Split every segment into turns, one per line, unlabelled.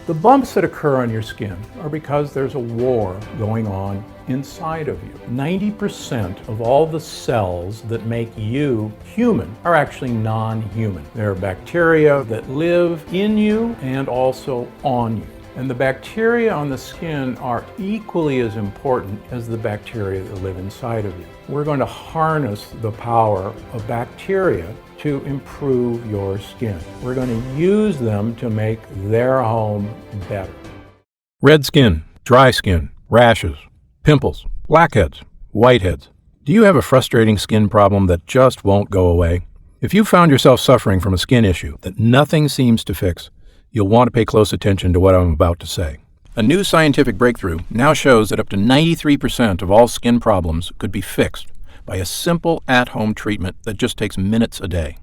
The bumps that occur on your skin are because there's a war going on inside of you. 90% of all the cells that make you human are actually non-human. There are bacteria that live in you and also on you. And the bacteria on the skin are equally as important as the bacteria that live inside of you. We're going to harness the power of bacteria to improve your skin. We're going to use them to make their home better.
Red skin, dry skin, rashes, pimples, blackheads, whiteheads. Do you have a frustrating skin problem that just won't go away? If you found yourself suffering from a skin issue that nothing seems to fix, you'll want to pay close attention to what I'm about to say. A new scientific breakthrough now shows that up to 93% of all skin problems could be fixed by a simple at-home treatment that just takes minutes a day.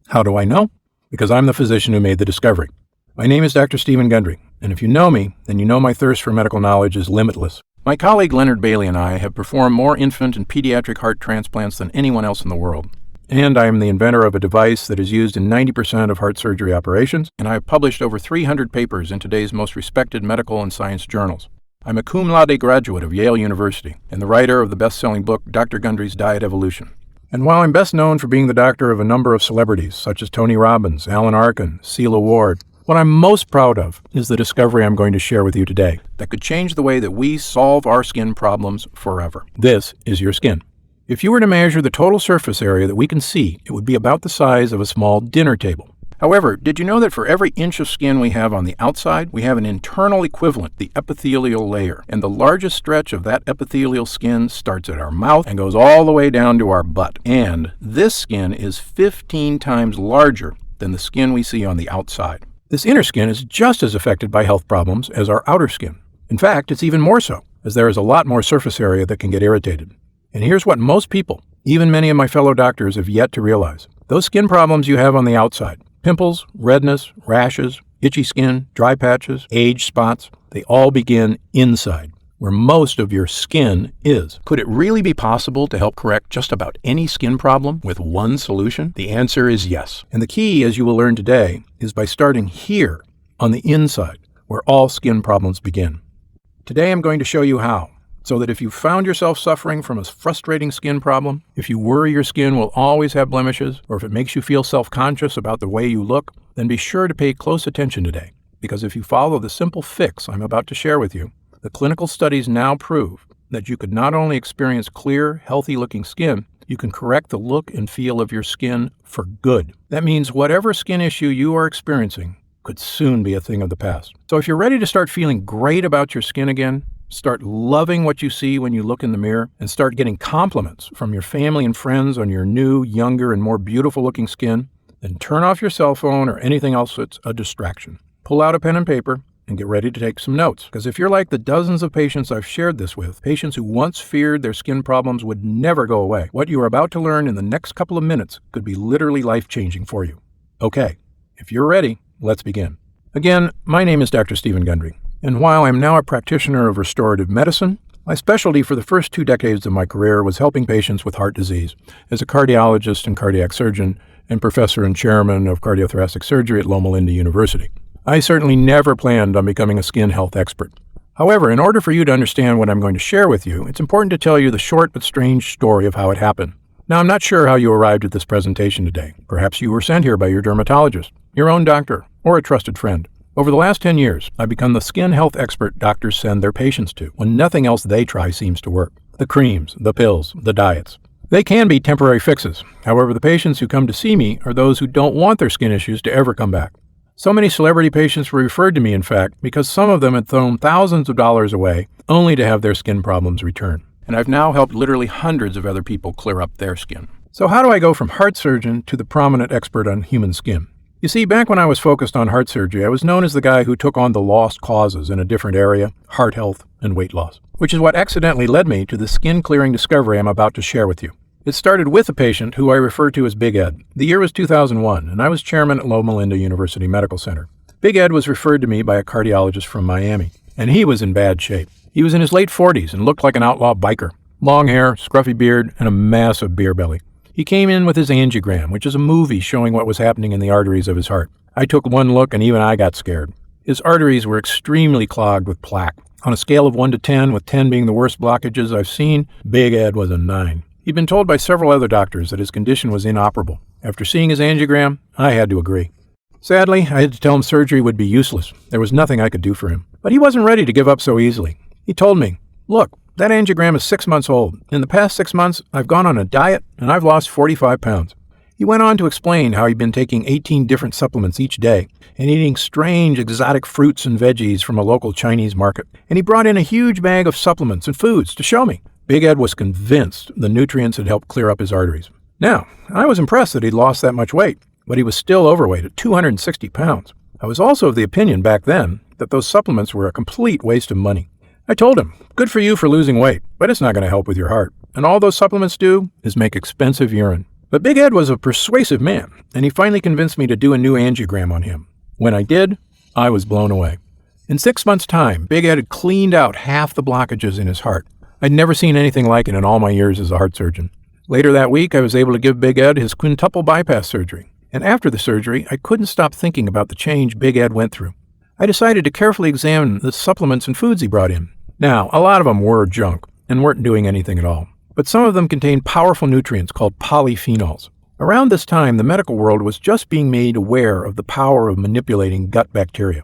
How do I know? Because I'm the physician who made the discovery. My name is Dr. Stephen Gundry, and if you know me, then you know my thirst for medical knowledge is limitless. My colleague Leonard Bailey and I have performed more infant and pediatric heart transplants than anyone else in the world. And I am the inventor of a device that is used in 90% of heart surgery operations, and I have published over 300 papers in today's most respected medical and science journals. I'm a cum laude graduate of Yale University and the writer of the best-selling book, Dr. Gundry's Diet Evolution. And while I'm best known for being the doctor of a number of celebrities, such as Tony Robbins, Alan Arkin, Cela Ward, what I'm most proud of is the discovery I'm going to share with you today that could change the way that we solve our skin problems forever. This is your skin. If you were to measure the total surface area that we can see, it would be about the size of a small dinner table. However, did you know that for every inch of skin we have on the outside, we have an internal equivalent, the epithelial layer, and the largest stretch of that epithelial skin starts at our mouth and goes all the way down to our butt. And this skin is 15 times larger than the skin we see on the outside. This inner skin is just as affected by health problems as our outer skin. In fact, it's even more so, as there is a lot more surface area that can get irritated. And here's what most people, even many of my fellow doctors, have yet to realize. Those skin problems you have on the outside, pimples, redness, rashes, itchy skin, dry patches, age spots, they all begin inside, where most of your skin is. Could it really be possible to help correct just about any skin problem with one solution? The answer is yes. And the key, as you will learn today, is by starting here on the inside, where all skin problems begin. Today I'm going to show you how. So that if you found yourself suffering from a frustrating skin problem, if you worry your skin will always have blemishes, or if it makes you feel self-conscious about the way you look, then be sure to pay close attention today. Because if you follow the simple fix I'm about to share with you, the clinical studies now prove that you could not only experience clear, healthy-looking skin, you can correct the look and feel of your skin for good. That means whatever skin issue you are experiencing could soon be a thing of the past. So if you're ready to start feeling great about your skin again, start loving what you see when you look in the mirror, and start getting compliments from your family and friends on your new, younger, and more beautiful-looking skin, then turn off your cell phone or anything else that's a distraction. Pull out a pen and paper and get ready to take some notes. Because if you're like the dozens of patients I've shared this with, patients who once feared their skin problems would never go away, what you are about to learn in the next couple of minutes could be literally life-changing for you. Okay, if you're ready, let's begin. Again, my name is Dr. Stephen Gundry. And while I'm now a practitioner of restorative medicine, my specialty for the first 2 decades of my career was helping patients with heart disease as a cardiologist and cardiac surgeon and professor and chairman of cardiothoracic surgery at Loma Linda University. I certainly never planned on becoming a skin health expert. However, in order for you to understand what I'm going to share with you, it's important to tell you the short but strange story of how it happened. Now, I'm not sure how you arrived at this presentation today. Perhaps you were sent here by your dermatologist, your own doctor, or a trusted friend. Over the last 10 years, I've become the skin health expert doctors send their patients to when nothing else they try seems to work. The creams, the pills, the diets. They can be temporary fixes. However, the patients who come to see me are those who don't want their skin issues to ever come back. So many celebrity patients were referred to me, in fact, because some of them had thrown thousands of dollars away only to have their skin problems return. And I've now helped literally hundreds of other people clear up their skin. So how do I go from heart surgeon to the prominent expert on human skin? You see, back when I was focused on heart surgery, I was known as the guy who took on the lost causes in a different area, heart health and weight loss, which is what accidentally led me to the skin-clearing discovery I'm about to share with you. It started with a patient who I refer to as Big Ed. The year was 2001, and I was chairman at Loma Linda University Medical Center. Big Ed was referred to me by a cardiologist from Miami, and he was in bad shape. He was in his late 40s and looked like an outlaw biker. Long hair, scruffy beard, and a massive beer belly. He came in with his angiogram, which is a movie showing what was happening in the arteries of his heart. I took one look and even I got scared. His arteries were extremely clogged with plaque. On a scale of 1 to 10, with 10 being the worst blockages I've seen, Big Ed was a 9. He'd been told by several other doctors that his condition was inoperable. After seeing his angiogram, I had to agree. Sadly, I had to tell him surgery would be useless. There was nothing I could do for him. But he wasn't ready to give up so easily. He told me, "Look, that angiogram is 6 months old. In the past 6 months, I've gone on a diet and I've lost 45 pounds. He went on to explain how he'd been taking 18 different supplements each day and eating strange exotic fruits and veggies from a local Chinese market. And he brought in a huge bag of supplements and foods to show me. Big Ed was convinced the nutrients had helped clear up his arteries. Now, I was impressed that he'd lost that much weight, but he was still overweight at 260 pounds. I was also of the opinion back then that those supplements were a complete waste of money. I told him, good for you for losing weight, but it's not going to help with your heart. And all those supplements do is make expensive urine. But Big Ed was a persuasive man, and he finally convinced me to do a new angiogram on him. When I did, I was blown away. In 6 months' time, Big Ed had cleaned out half the blockages in his heart. I'd never seen anything like it in all my years as a heart surgeon. Later that week, I was able to give Big Ed his quintuple bypass surgery. And after the surgery, I couldn't stop thinking about the change Big Ed went through. I decided to carefully examine the supplements and foods he brought in. Now, a lot of them were junk and weren't doing anything at all. But some of them contained powerful nutrients called polyphenols. Around this time, the medical world was just being made aware of the power of manipulating gut bacteria.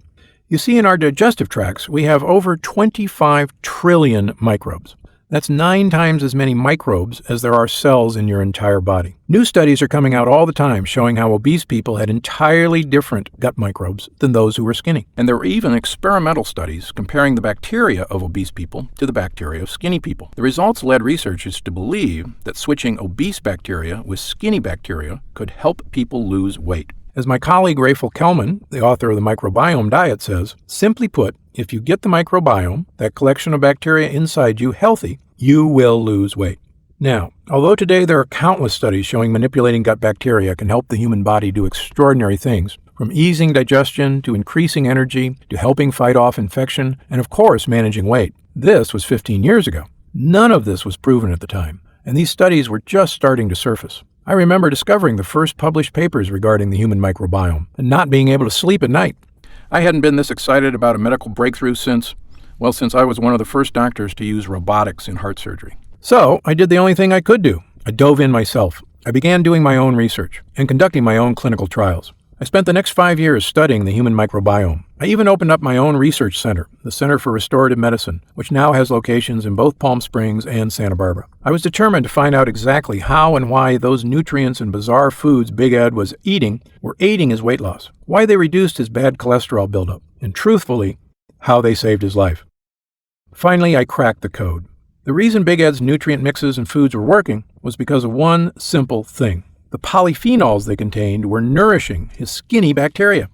You see, in our digestive tracts, we have over 25 trillion microbes. That's 9 times as many microbes as there are cells in your entire body. New studies are coming out all the time showing how obese people had entirely different gut microbes than those who were skinny. And there were even experimental studies comparing the bacteria of obese people to the bacteria of skinny people. The results led researchers to believe that switching obese bacteria with skinny bacteria could help people lose weight. As my colleague Rachel Kelman, the author of the Microbiome Diet, says, simply put, if you get the microbiome, that collection of bacteria inside you, healthy, you will lose weight. Now, although today there are countless studies showing manipulating gut bacteria can help the human body do extraordinary things, from easing digestion to increasing energy to helping fight off infection and, of course, managing weight. This was 15 years ago. None of this was proven at the time, and these studies were just starting to surface. I remember discovering the first published papers regarding the human microbiome and not being able to sleep at night. I hadn't been this excited about a medical breakthrough since I was one of the first doctors to use robotics in heart surgery. So I did the only thing I could do. I dove in myself. I began doing my own research and conducting my own clinical trials. I spent the next 5 years studying the human microbiome. I even opened up my own research center, the Center for Restorative Medicine, which now has locations in both Palm Springs and Santa Barbara. I was determined to find out exactly how and why those nutrients and bizarre foods Big Ed was eating were aiding his weight loss, why they reduced his bad cholesterol buildup, and truthfully, how they saved his life. Finally, I cracked the code. The reason Big Ed's nutrient mixes and foods were working was because of one simple thing. The polyphenols they contained were nourishing his skinny bacteria.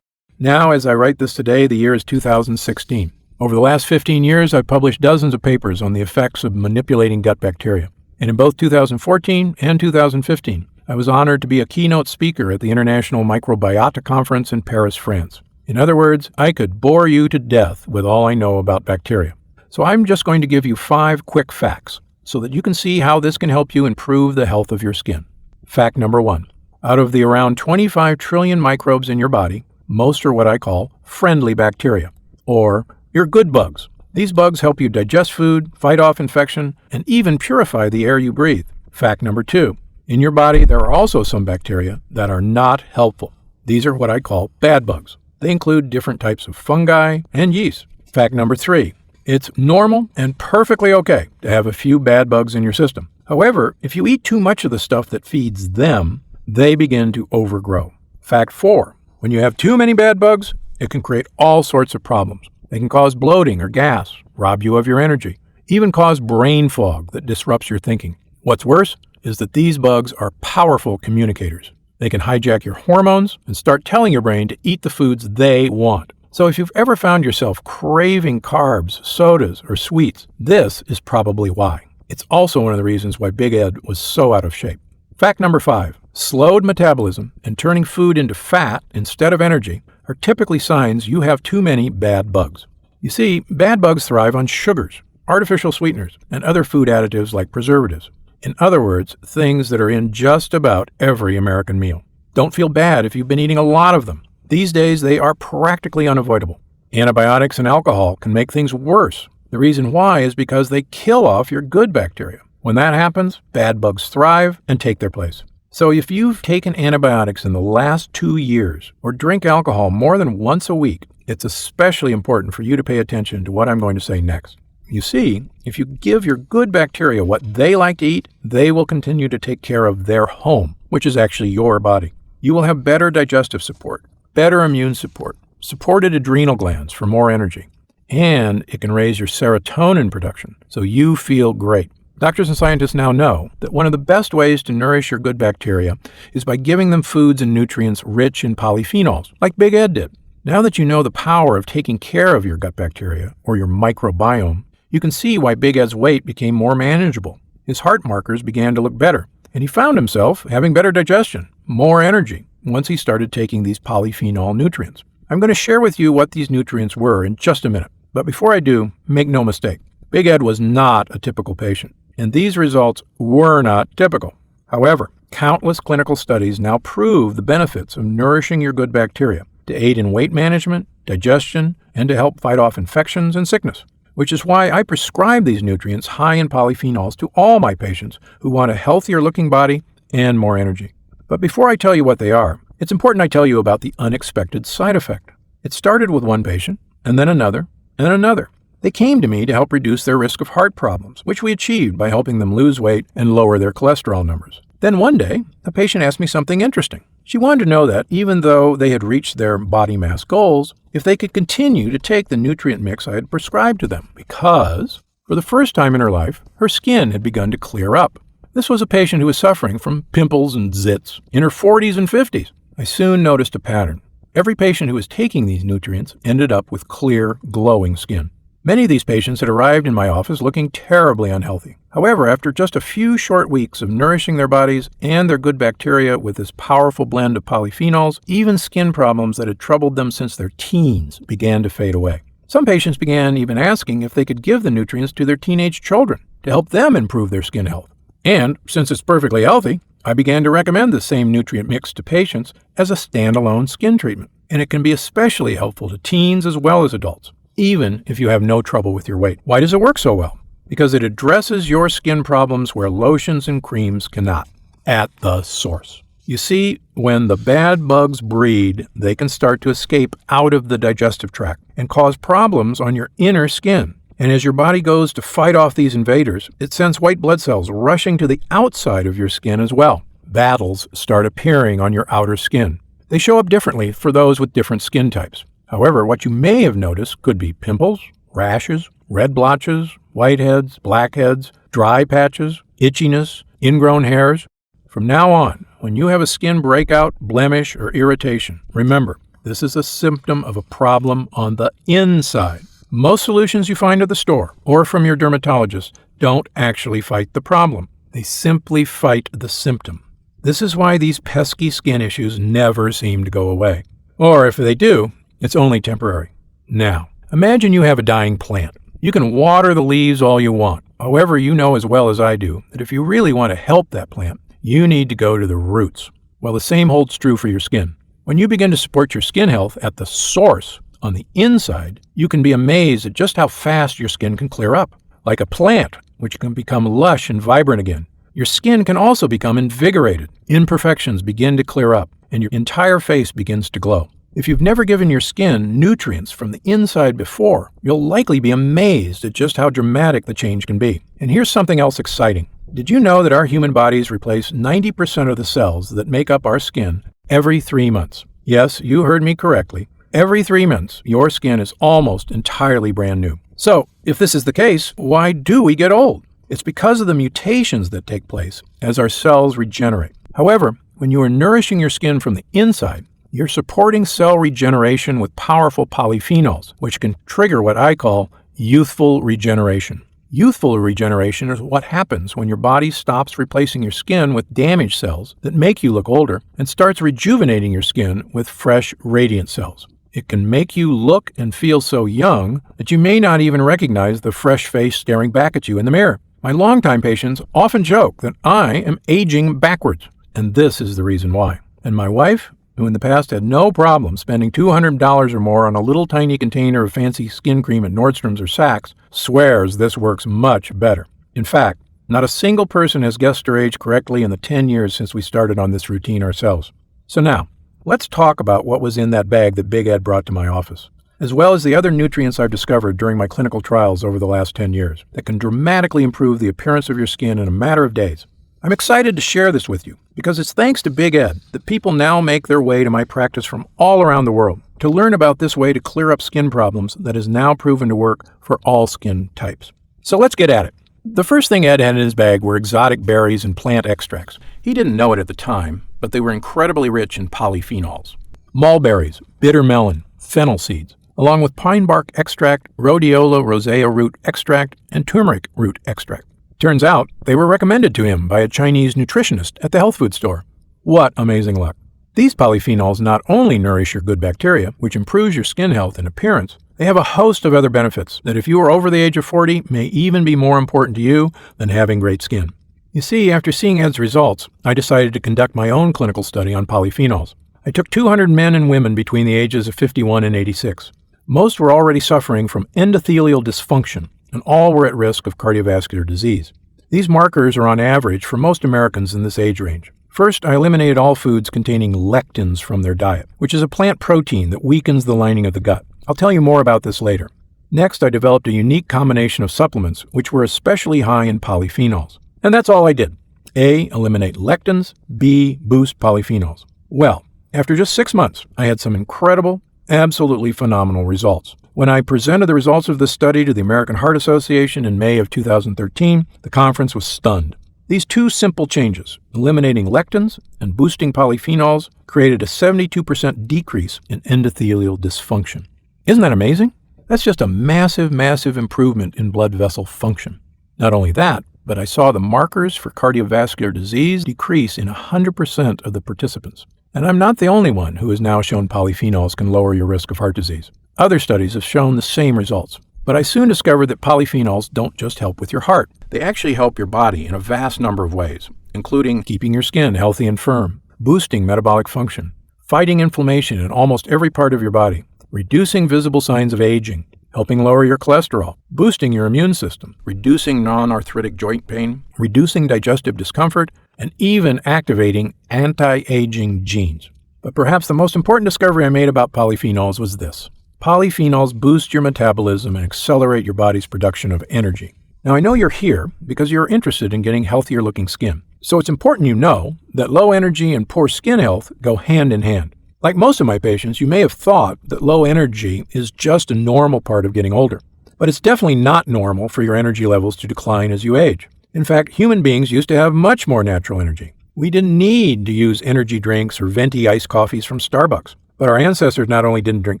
Now, as I write this today, the year is 2016. Over the last 15 years, I've published dozens of papers on the effects of manipulating gut bacteria. And in both 2014 and 2015, I was honored to be a keynote speaker at the International Microbiota Conference in Paris, France. In other words, I could bore you to death with all I know about bacteria. So I'm just going to give you 5 quick facts so that you can see how this can help you improve the health of your skin. Fact number 1. Out of the around 25 trillion microbes in your body, most are what I call friendly bacteria, or your good bugs. These bugs help you digest food, fight off infection, and even purify the air you breathe. Fact number 2. In your body, there are also some bacteria that are not helpful. These are what I call bad bugs. They include different types of fungi and yeast. Fact number 3. It's normal and perfectly okay to have a few bad bugs in your system. However, if you eat too much of the stuff that feeds them, they begin to overgrow. Fact 4. When you have too many bad bugs, it can create all sorts of problems. They can cause bloating or gas, rob you of your energy, even cause brain fog that disrupts your thinking. What's worse is that these bugs are powerful communicators. They can hijack your hormones and start telling your brain to eat the foods they want. So if you've ever found yourself craving carbs, sodas, or sweets, this is probably why. It's also one of the reasons why Big Ed was so out of shape. Fact number 5. Slowed metabolism and turning food into fat instead of energy are typically signs you have too many bad bugs. You see, bad bugs thrive on sugars, artificial sweeteners, and other food additives like preservatives. In other words, things that are in just about every American meal. Don't feel bad if you've been eating a lot of them. These days, they are practically unavoidable. Antibiotics and alcohol can make things worse. The reason why is because they kill off your good bacteria. When that happens, bad bugs thrive and take their place. So if you've taken antibiotics in the last 2 years or drink alcohol more than once a week, it's especially important for you to pay attention to what I'm going to say next. You see, if you give your good bacteria what they like to eat, they will continue to take care of their home, which is actually your body. You will have better digestive support, better immune support, supported adrenal glands for more energy, and it can raise your serotonin production so you feel great. Doctors and scientists now know that one of the best ways to nourish your good bacteria is by giving them foods and nutrients rich in polyphenols, like Big Ed did. Now that you know the power of taking care of your gut bacteria, or your microbiome, you can see why Big Ed's weight became more manageable. His heart markers began to look better, and he found himself having better digestion, more energy, once he started taking these polyphenol nutrients. I'm going to share with you what these nutrients were in just a minute. But before I do, make no mistake, Big Ed was not a typical patient, and these results were not typical. However, countless clinical studies now prove the benefits of nourishing your good bacteria to aid in weight management, digestion, and to help fight off infections and sickness, which is why I prescribe these nutrients high in polyphenols to all my patients who want a healthier looking body and more energy. But before I tell you what they are, it's important I tell you about the unexpected side effect. It started with one patient, and then another, and another. They came to me to help reduce their risk of heart problems, which we achieved by helping them lose weight and lower their cholesterol numbers. Then one day, a patient asked me something interesting. She wanted to know that, even though they had reached their body mass goals, if they could continue to take the nutrient mix I had prescribed to them, because, for the first time in her life, her skin had begun to clear up. This was a patient who was suffering from pimples and zits in her 40s and 50s. I soon noticed a pattern. Every patient who was taking these nutrients ended up with clear, glowing skin. Many of these patients had arrived in my office looking terribly unhealthy. However, after just a few short weeks of nourishing their bodies and their good bacteria with this powerful blend of polyphenols, even skin problems that had troubled them since their teens began to fade away. Some patients began even asking if they could give the nutrients to their teenage children to help them improve their skin health. And since it's perfectly healthy, I began to recommend the same nutrient mix to patients as a standalone skin treatment. And it can be especially helpful to teens as well as adults, even if you have no trouble with your weight. Why does it work so well? Because it addresses your skin problems where lotions and creams cannot, at the source. You see, when the bad bugs breed, they can start to escape out of the digestive tract and cause problems on your inner skin. And as your body goes to fight off these invaders, it sends white blood cells rushing to the outside of your skin as well. Battles start appearing on your outer skin. They show up differently for those with different skin types. However, what you may have noticed could be pimples, rashes, red blotches, whiteheads, blackheads, dry patches, itchiness, ingrown hairs. From now on, when you have a skin breakout, blemish, or irritation, remember, this is a symptom of a problem on the inside. Most solutions you find at the store or from your dermatologist don't actually fight the problem. They simply fight the symptom. This is why these pesky skin issues never seem to go away. Or if they do, it's only temporary. Now, imagine you have a dying plant. You can water the leaves all you want. However, you know as well as I do that if you really want to help that plant, you need to go to the roots. Well, the same holds true for your skin. When you begin to support your skin health at the source, on the inside, you can be amazed at just how fast your skin can clear up. Like a plant, which can become lush and vibrant again. Your skin can also become invigorated. Imperfections begin to clear up, and your entire face begins to glow. If you've never given your skin nutrients from the inside before, you'll likely be amazed at just how dramatic the change can be. And here's something else exciting. Did you know that our human bodies replace 90% of the cells that make up our skin every 3 months? Yes, you heard me correctly. Every 3 months, your skin is almost entirely brand new. So, if this is the case, why do we get old? It's because of the mutations that take place as our cells regenerate. However, when you are nourishing your skin from the inside, you're supporting cell regeneration with powerful polyphenols, which can trigger what I call youthful regeneration. Youthful regeneration is what happens when your body stops replacing your skin with damaged cells that make you look older and starts rejuvenating your skin with fresh, radiant cells. It can make you look and feel so young that you may not even recognize the fresh face staring back at you in the mirror. My longtime patients often joke that I am aging backwards, and this is the reason why. And my wife? who in the past had no problem spending $200 or more on a little tiny container of fancy skin cream at Nordstrom's or Saks, swears this works much better. In fact, not a single person has guessed her age correctly in the 10 years since we started on this routine ourselves. So now, let's talk about what was in that bag that Big Ed brought to my office, as well as the other nutrients I've discovered during my clinical trials over the last 10 years that can dramatically improve the appearance of your skin in a matter of days. I'm excited to share this with you because it's thanks to Big Ed that people now make their way to my practice from all around the world to learn about this way to clear up skin problems that is now proven to work for all skin types. So let's get at it. The first thing Ed had in his bag were exotic berries and plant extracts. He didn't know it at the time, but they were incredibly rich in polyphenols. Mulberries, bitter melon, fennel seeds, along with pine bark extract, rhodiola rosea root extract, and turmeric root extract. Turns out they were recommended to him by a Chinese nutritionist at the health food store. What amazing luck. These polyphenols not only nourish your good bacteria, which improves your skin health and appearance, they have a host of other benefits that if you are over the age of 40 may even be more important to you than having great skin. You see, after seeing Ed's results, I decided to conduct my own clinical study on polyphenols. I took 200 men and women between the ages of 51 and 86. Most were already suffering from endothelial dysfunction, and all were at risk of cardiovascular disease. These markers are on average for most Americans in this age range. First, I eliminated all foods containing lectins from their diet, which is a plant protein that weakens the lining of the gut. I'll tell you more about this later. Next, I developed a unique combination of supplements which were especially high in polyphenols. And that's all I did. A, eliminate lectins. B, boost polyphenols. Well, after just 6 months, I had some incredible, absolutely phenomenal results. When I presented the results of this study to the American Heart Association in May of 2013, the conference was stunned. These two simple changes, eliminating lectins and boosting polyphenols, created a 72% decrease in endothelial dysfunction. Isn't that amazing? That's just a massive, massive improvement in blood vessel function. Not only that, but I saw the markers for cardiovascular disease decrease in 100% of the participants. And I'm not the only one who has now shown polyphenols can lower your risk of heart disease. Other studies have shown the same results. But I soon discovered that polyphenols don't just help with your heart. They actually help your body in a vast number of ways, including keeping your skin healthy and firm, boosting metabolic function, fighting inflammation in almost every part of your body, reducing visible signs of aging, helping lower your cholesterol, boosting your immune system, reducing non-arthritic joint pain, reducing digestive discomfort, and even activating anti-aging genes. But perhaps the most important discovery I made about polyphenols was this. Polyphenols boost your metabolism and accelerate your body's production of energy. Now, I know you're here because you're interested in getting healthier looking skin. So it's important you know that low energy and poor skin health go hand in hand. Like most of my patients, you may have thought that low energy is just a normal part of getting older. But it's definitely not normal for your energy levels to decline as you age. In fact, human beings used to have much more natural energy. We didn't need to use energy drinks or venti iced coffees from Starbucks. But our ancestors not only didn't drink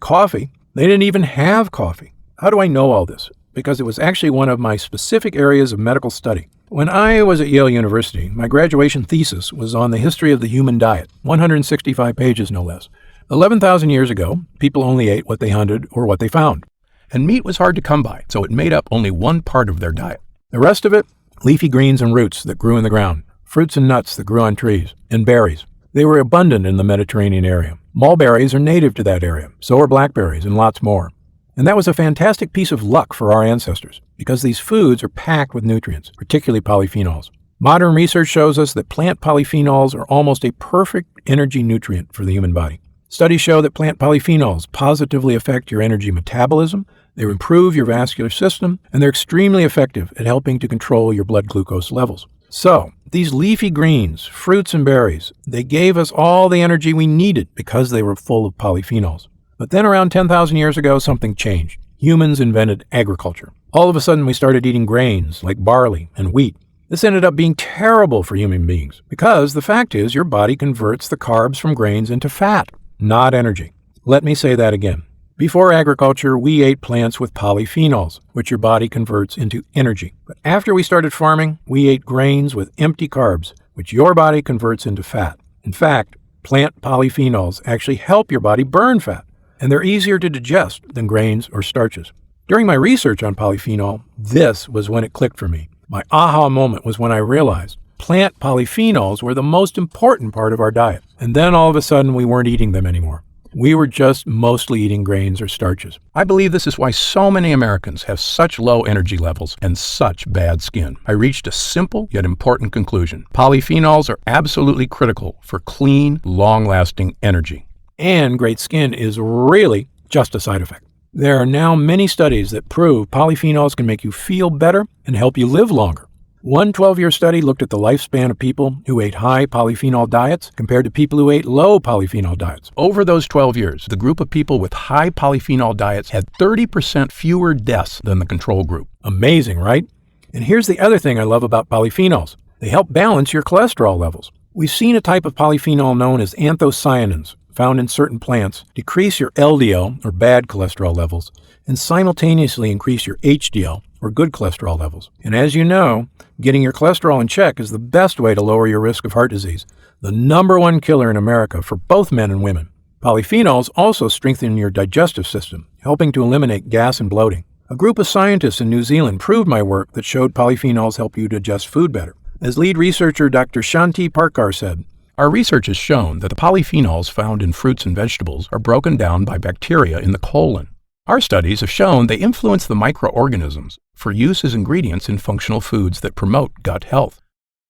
coffee, they didn't even have coffee. How do I know all this? Because it was actually one of my specific areas of medical study. When I was at Yale University, my graduation thesis was on the history of the human diet, 165 pages no less. 11,000 years ago, people only ate what they hunted or what they found. And meat was hard to come by, so it made up only one part of their diet. The rest of it, leafy greens and roots that grew in the ground, fruits and nuts that grew on trees, and berries. They were abundant in the Mediterranean area. Mulberries are native to that area, so are blackberries and lots more. And that was a fantastic piece of luck for our ancestors, because these foods are packed with nutrients, particularly polyphenols. Modern research shows us that plant polyphenols are almost a perfect energy nutrient for the human body. Studies show that plant polyphenols positively affect your energy metabolism, they improve your vascular system, and they're extremely effective at helping to control your blood glucose levels. So, these leafy greens, fruits and berries, they gave us all the energy we needed because they were full of polyphenols. But then around 10,000 years ago, something changed. Humans invented agriculture. All of a sudden, we started eating grains like barley and wheat. This ended up being terrible for human beings because the fact is your body converts the carbs from grains into fat, not energy. Let me say that again. Before agriculture, we ate plants with polyphenols, which your body converts into energy. But after we started farming, we ate grains with empty carbs, which your body converts into fat. In fact, plant polyphenols actually help your body burn fat, and they're easier to digest than grains or starches. During my research on polyphenol, this was when it clicked for me. My aha moment was when I realized Plant polyphenols were the most important part of our diet. And then all of a sudden, we weren't eating them anymore. We were just mostly eating grains or starches. I believe this is why so many Americans have such low energy levels and such bad skin. I reached a simple yet important conclusion. Polyphenols are absolutely critical for clean, long-lasting energy. And great skin is really just a side effect. There are now many studies that prove polyphenols can make you feel better and help you live longer. One 12-year study looked at the lifespan of people who ate high polyphenol diets compared to people who ate low polyphenol diets. Over those 12 years, the group of people with high polyphenol diets had 30% fewer deaths than the control group. Amazing, right? And here's the other thing I love about polyphenols. They help balance your cholesterol levels. We've seen a type of polyphenol known as anthocyanins, found in certain plants, decrease your LDL, or bad cholesterol levels, and simultaneously increase your HDL, or good cholesterol levels. And as you know, getting your cholesterol in check is the best way to lower your risk of heart disease, the #1 killer in America for both men and women. Polyphenols also strengthen your digestive system, helping to eliminate gas and bloating. A group of scientists in New Zealand proved my work that showed polyphenols help you digest food better. As lead researcher Dr. Shanti Parkar said, "Our research has shown that the polyphenols found in fruits and vegetables are broken down by bacteria in the colon. Our studies have shown they influence the microorganisms for use as ingredients in functional foods that promote gut health.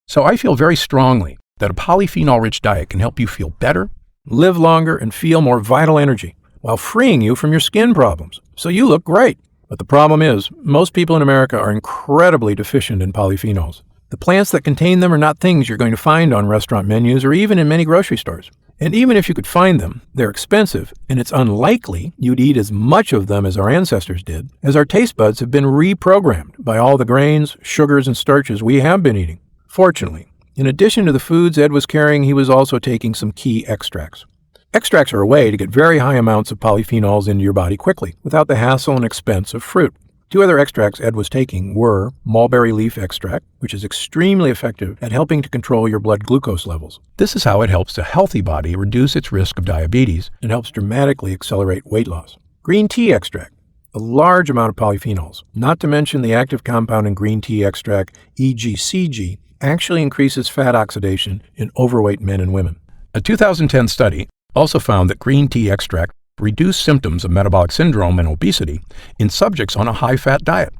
So I feel very strongly that a polyphenol-rich diet can help you feel better, live longer, and feel more vital energy while freeing you from your skin problems. So you look great. But the problem is, most people in America are incredibly deficient in polyphenols. The plants that contain them are not things you're going to find on restaurant menus or even in many grocery stores. And even if you could find them, they're expensive, and it's unlikely you'd eat as much of them as our ancestors did, as our taste buds have been reprogrammed by all the grains, sugars, and starches we have been eating. Fortunately, in addition to the foods Ed was carrying, he was also taking some key extracts. Extracts are a way to get very high amounts of polyphenols into your body quickly, without the hassle and expense of fruit. Two other extracts Ed was taking were mulberry leaf extract, which is extremely effective at helping to control your blood glucose levels. This is how it helps a healthy body reduce its risk of diabetes and helps dramatically accelerate weight loss. Green tea extract, a large amount of polyphenols, not to mention the active compound in green tea extract, EGCG, actually increases fat oxidation in overweight men and women. A 2010 study also found that green tea extract reduced symptoms of metabolic syndrome and obesity in subjects on a high-fat diet.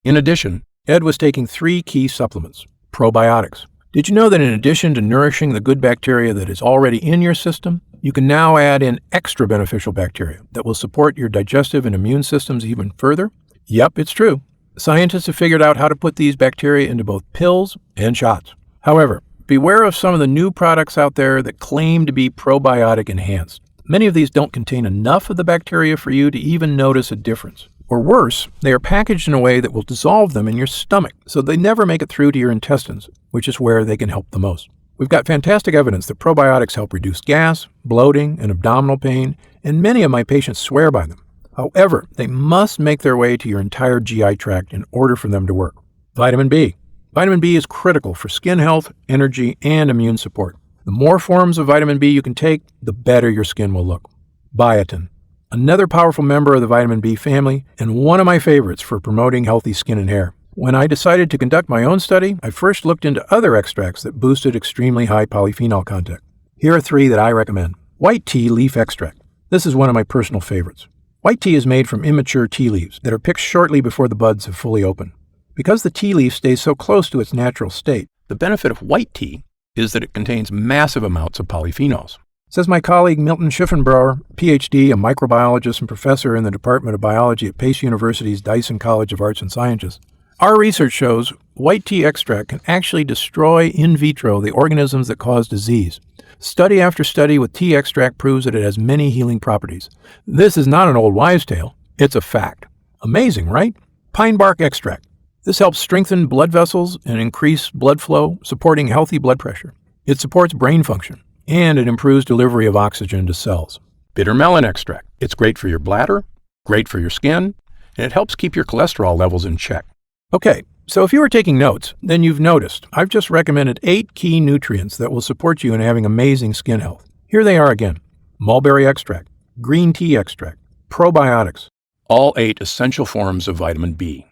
In addition, Ed was taking 3 key supplements, probiotics. Did you know that in addition to nourishing the good bacteria that is already in your system, you can now add in extra beneficial bacteria that will support your digestive and immune systems even further? Yep, it's true. Scientists have figured out how to put these bacteria into both pills and shots. However, beware of some of the new products out there that claim to be probiotic enhanced. Many of these don't contain enough of the bacteria for you to even notice a difference. Or worse, they are packaged in a way that will dissolve them in your stomach, so they never make it through to your intestines, which is where they can help the most. We've got fantastic evidence that probiotics help reduce gas, bloating, and abdominal pain, and many of my patients swear by them. However, they must make their way to your entire GI tract in order for them to work. Vitamin B. Vitamin B is critical for skin health, energy, and immune support. The more forms of vitamin B you can take, the better your skin will look. Biotin, another powerful member of the vitamin B family, and one of my favorites for promoting healthy skin and hair. When I decided to conduct my own study, I first looked into other extracts that boosted extremely high polyphenol content. Here are 3 that I recommend. White tea leaf extract. This is one of my personal favorites. White tea is made from immature tea leaves that are picked shortly before the buds have fully opened. Because the tea leaf stays so close to its natural state, the benefit of white tea is that it contains massive amounts of polyphenols. Says my colleague Milton Schiffenbrauer, PhD, a microbiologist and professor in the Department of Biology at Pace University's Dyson College of Arts and Sciences. Our research shows white tea extract can actually destroy in vitro the organisms that cause disease. Study after study with tea extract proves that it has many healing properties. This is not an old wives' tale, it's a fact. Amazing, right? Pine bark extract. This helps strengthen blood vessels and increase blood flow, supporting healthy blood pressure. It supports brain function, and it improves delivery of oxygen to cells. Bitter melon extract. It's great for your bladder, great for your skin, and it helps keep your cholesterol levels in check. Okay, so if you were taking notes, then you've noticed I've just recommended 8 key nutrients that will support you in having amazing skin health. Here they are again. Mulberry extract, green tea extract, probiotics, all 8 essential forms of vitamin B.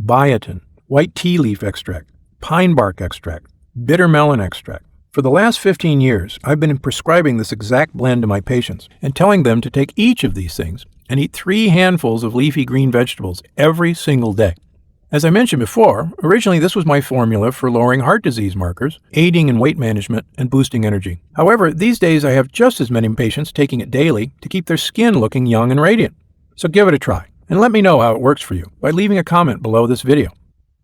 Biotin, white tea leaf extract, pine bark extract, bitter melon extract. For the last 15 years, I've been prescribing this exact blend to my patients and telling them to take each of these things and eat 3 handfuls of leafy green vegetables every single day. As I mentioned before, originally this was my formula for lowering heart disease markers, aiding in weight management, and boosting energy. However, these days I have just as many patients taking it daily to keep their skin looking young and radiant. So give it a try, and let me know how it works for you by leaving a comment below this video.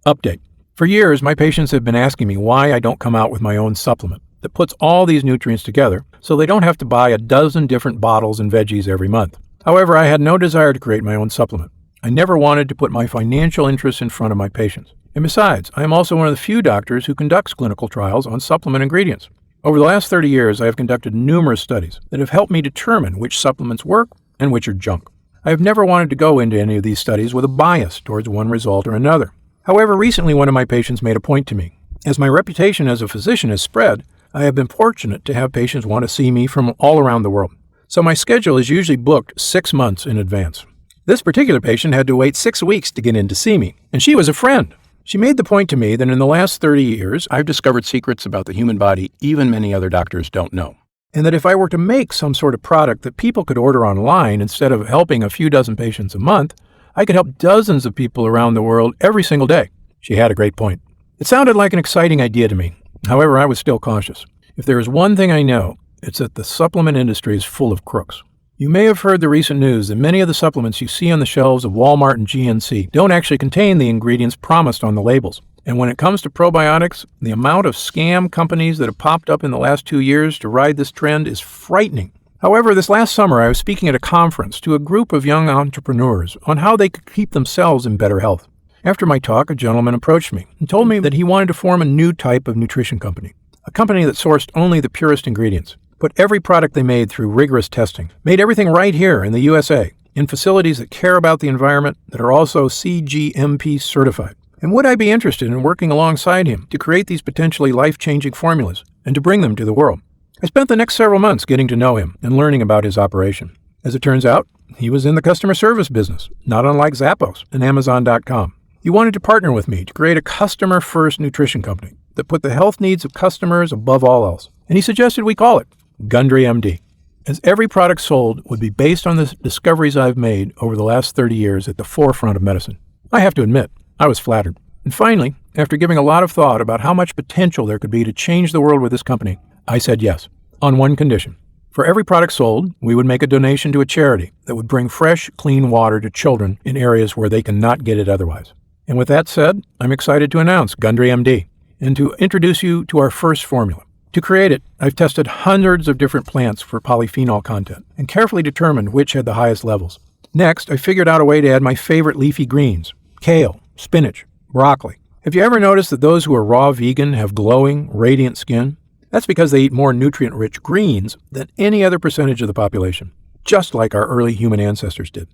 Update. For years, my patients have been asking me why I don't come out with my own supplement that puts all these nutrients together so they don't have to buy a dozen different bottles and veggies every month. However, I had no desire to create my own supplement. I never wanted to put my financial interests in front of my patients. And besides, I am also one of the few doctors who conducts clinical trials on supplement ingredients. Over the last 30 years, I have conducted numerous studies that have helped me determine which supplements work and which are junk. I have never wanted to go into any of these studies with a bias towards one result or another. However, recently one of my patients made a point to me. As my reputation as a physician has spread, I have been fortunate to have patients want to see me from all around the world. So my schedule is usually booked 6 months in advance. This particular patient had to wait 6 weeks to get in to see me, and she was a friend. She made the point to me that in the last 30 years, I've discovered secrets about the human body even many other doctors don't know. And that if I were to make some sort of product that people could order online instead of helping a few dozen patients a month, I could help dozens of people around the world every single day. She had a great point. It sounded like an exciting idea to me. However, I was still cautious. If there is one thing I know, it's that the supplement industry is full of crooks. You may have heard the recent news that many of the supplements you see on the shelves of Walmart and GNC don't actually contain the ingredients promised on the labels. And when it comes to probiotics, the amount of scam companies that have popped up in the last 2 years to ride this trend is frightening. However, this last summer I was speaking at a conference to a group of young entrepreneurs on how they could keep themselves in better health. After my talk, a gentleman approached me and told me that he wanted to form a new type of nutrition company, a company that sourced only the purest ingredients, put every product they made through rigorous testing, made everything right here in the USA, in facilities that care about the environment, that are also CGMP certified. And would I be interested in working alongside him to create these potentially life-changing formulas and to bring them to the world? I spent the next several months getting to know him and learning about his operation. As it turns out, he was in the customer service business, not unlike Zappos and Amazon.com. He wanted to partner with me to create a customer-first nutrition company that put the health needs of customers above all else. And he suggested we call it Gundry MD, as every product sold would be based on the discoveries I've made over the last 30 years at the forefront of medicine. I have to admit, I was flattered. And finally, after giving a lot of thought about how much potential there could be to change the world with this company, I said yes, on one condition. For every product sold, we would make a donation to a charity that would bring fresh, clean water to children in areas where they cannot get it otherwise. And with that said, I'm excited to announce Gundry MD and to introduce you to our first formula. To create it, I've tested hundreds of different plants for polyphenol content and carefully determined which had the highest levels. Next, I figured out a way to add my favorite leafy greens, kale, spinach, broccoli. Have you ever noticed that those who are raw vegan have glowing, radiant skin? That's because they eat more nutrient-rich greens than any other percentage of the population, just like our early human ancestors did.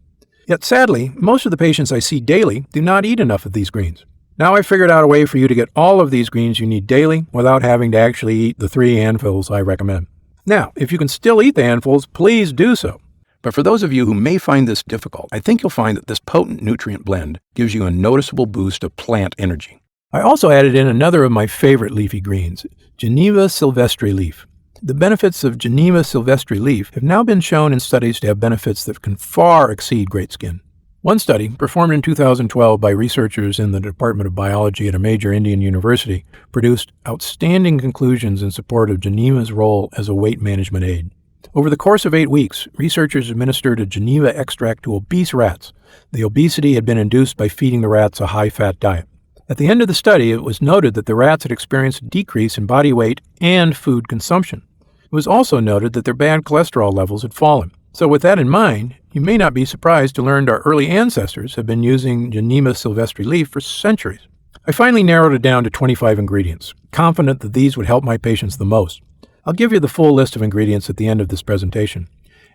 Yet sadly, most of the patients I see daily do not eat enough of these greens. Now I figured out a way for you to get all of these greens you need daily without having to actually eat the 3 handfuls I recommend. Now, if you can still eat the handfuls, please do so. But for those of you who may find this difficult, I think you'll find that this potent nutrient blend gives you a noticeable boost of plant energy. I also added in another of my favorite leafy greens, Geneva sylvestre leaf. The benefits of Geneva sylvestre leaf have now been shown in studies to have benefits that can far exceed great skin. One study, performed in 2012 by researchers in the Department of Biology at a major Indian university, produced outstanding conclusions in support of Geneva's role as a weight management aid. Over the course of 8 weeks, researchers administered a Geneva extract to obese rats. The obesity had been induced by feeding the rats a high-fat diet. At the end of the study, it was noted that the rats had experienced a decrease in body weight and food consumption. It was also noted that their bad cholesterol levels had fallen. So with that in mind, you may not be surprised to learn our early ancestors have been using Geneva sylvestre leaf for centuries. I finally narrowed it down to 25 ingredients, confident that these would help my patients the most. I'll give you the full list of ingredients at the end of this presentation,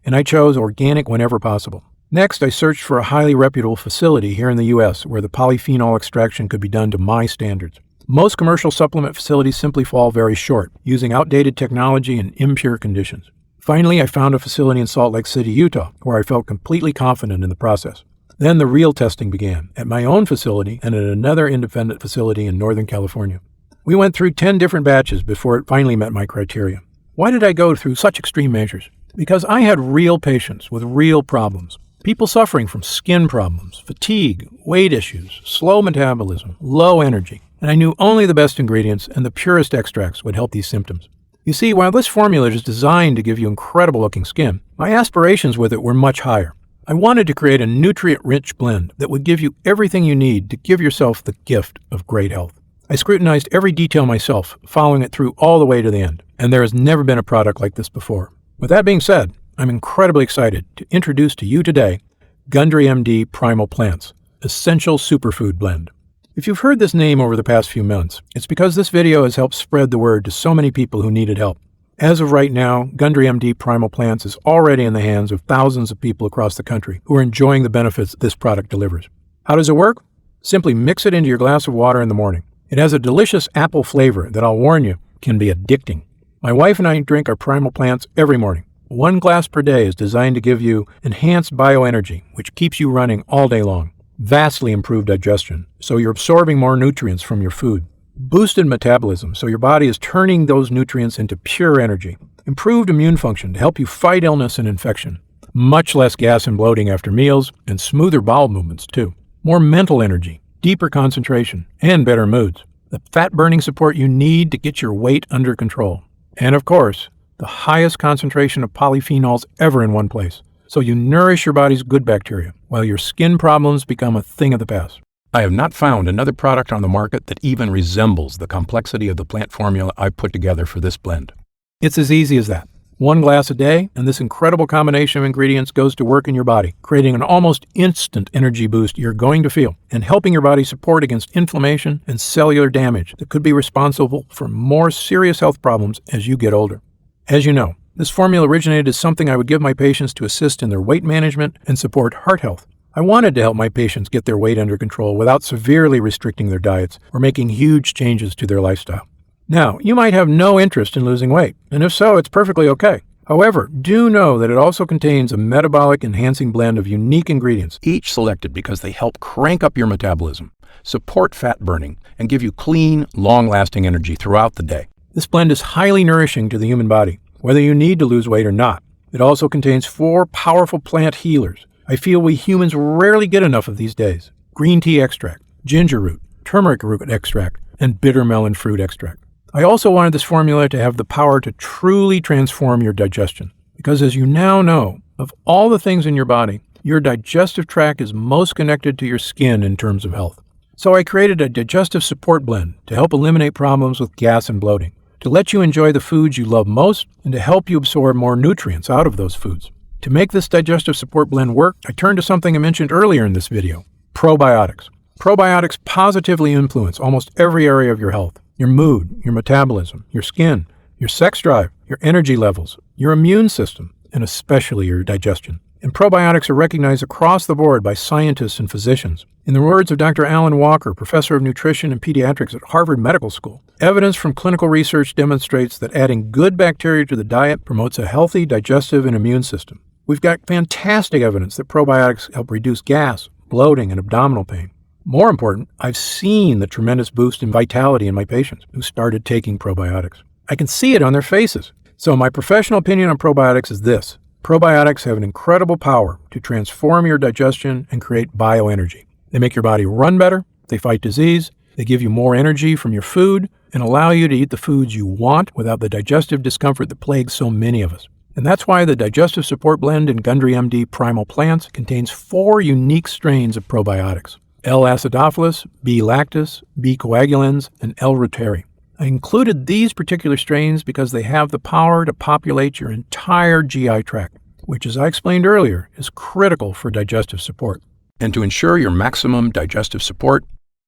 and I chose organic whenever possible. Next, I searched for a highly reputable facility here in the U.S. where the polyphenol extraction could be done to my standards. Most commercial supplement facilities simply fall very short, using outdated technology and impure conditions. Finally, I found a facility in Salt Lake City, Utah, where I felt completely confident in the process. Then the real testing began, at my own facility and at another independent facility in Northern California. We went through 10 different batches before it finally met my criteria. Why did I go through such extreme measures? Because I had real patients with real problems. People suffering from skin problems, fatigue, weight issues, slow metabolism, low energy. And I knew only the best ingredients and the purest extracts would help these symptoms. You see, while this formula is designed to give you incredible-looking skin, my aspirations with it were much higher. I wanted to create a nutrient-rich blend that would give you everything you need to give yourself the gift of great health. I scrutinized every detail myself, following it through all the way to the end, and there has never been a product like this before. With that being said, I'm incredibly excited to introduce to you today Gundry MD Primal Plants, Essential Superfood Blend. If you've heard this name over the past few months, it's because this video has helped spread the word to so many people who needed help. As of right now, Gundry MD Primal Plants is already in the hands of thousands of people across the country who are enjoying the benefits this product delivers. How does it work? Simply mix it into your glass of water in the morning. It has a delicious apple flavor that I'll warn you can be addicting. My wife and I drink our Primal Plants every morning. 1 glass per day is designed to give you enhanced bioenergy, which keeps you running all day long. Vastly improved digestion, so you're absorbing more nutrients from your food. Boosted metabolism, so your body is turning those nutrients into pure energy. Improved immune function to help you fight illness and infection. Much less gas and bloating after meals, and smoother bowel movements too. More mental energy, deeper concentration, and better moods. The fat-burning support you need to get your weight under control. And of course, the highest concentration of polyphenols ever in one place, so you nourish your body's good bacteria, while your skin problems become a thing of the past. I have not found another product on the market that even resembles the complexity of the plant formula I've put together for this blend. It's as easy as that. 1 glass a day, and this incredible combination of ingredients goes to work in your body, creating an almost instant energy boost you're going to feel, and helping your body support against inflammation and cellular damage that could be responsible for more serious health problems as you get older. As you know, this formula originated as something I would give my patients to assist in their weight management and support heart health. I wanted to help my patients get their weight under control without severely restricting their diets or making huge changes to their lifestyle. Now, you might have no interest in losing weight, and if so, it's perfectly okay. However, do know that it also contains a metabolic enhancing blend of unique ingredients, each selected because they help crank up your metabolism, support fat burning, and give you clean, long-lasting energy throughout the day. This blend is highly nourishing to the human body, whether you need to lose weight or not. It also contains 4 powerful plant healers. I feel we humans rarely get enough of these days. Green tea extract, ginger root, turmeric root extract, and bitter melon fruit extract. I also wanted this formula to have the power to truly transform your digestion, because as you now know, of all the things in your body, your digestive tract is most connected to your skin in terms of health. So I created a digestive support blend to help eliminate problems with gas and bloating, to let you enjoy the foods you love most, and to help you absorb more nutrients out of those foods. To make this digestive support blend work, I turned to something I mentioned earlier in this video, probiotics. Probiotics positively influence almost every area of your health. Your mood, your metabolism, your skin, your sex drive, your energy levels, your immune system, and especially your digestion. And probiotics are recognized across the board by scientists and physicians. In the words of Dr. Alan Walker, professor of nutrition and pediatrics at Harvard Medical School, evidence from clinical research demonstrates that adding good bacteria to the diet promotes a healthy digestive and immune system. We've got fantastic evidence that probiotics help reduce gas, bloating, and abdominal pain. More important, I've seen the tremendous boost in vitality in my patients who started taking probiotics. I can see it on their faces. So my professional opinion on probiotics is this. Probiotics have an incredible power to transform your digestion and create bioenergy. They make your body run better, they fight disease, they give you more energy from your food, and allow you to eat the foods you want without the digestive discomfort that plagues so many of us. And that's why the Digestive Support Blend in Gundry MD Primal Plants contains 4 unique strains of probiotics: L. acidophilus, B. lactis, B. coagulans, and L. reuteri. I included these particular strains because they have the power to populate your entire GI tract, which, as I explained earlier, is critical for digestive support. And to ensure your maximum digestive support,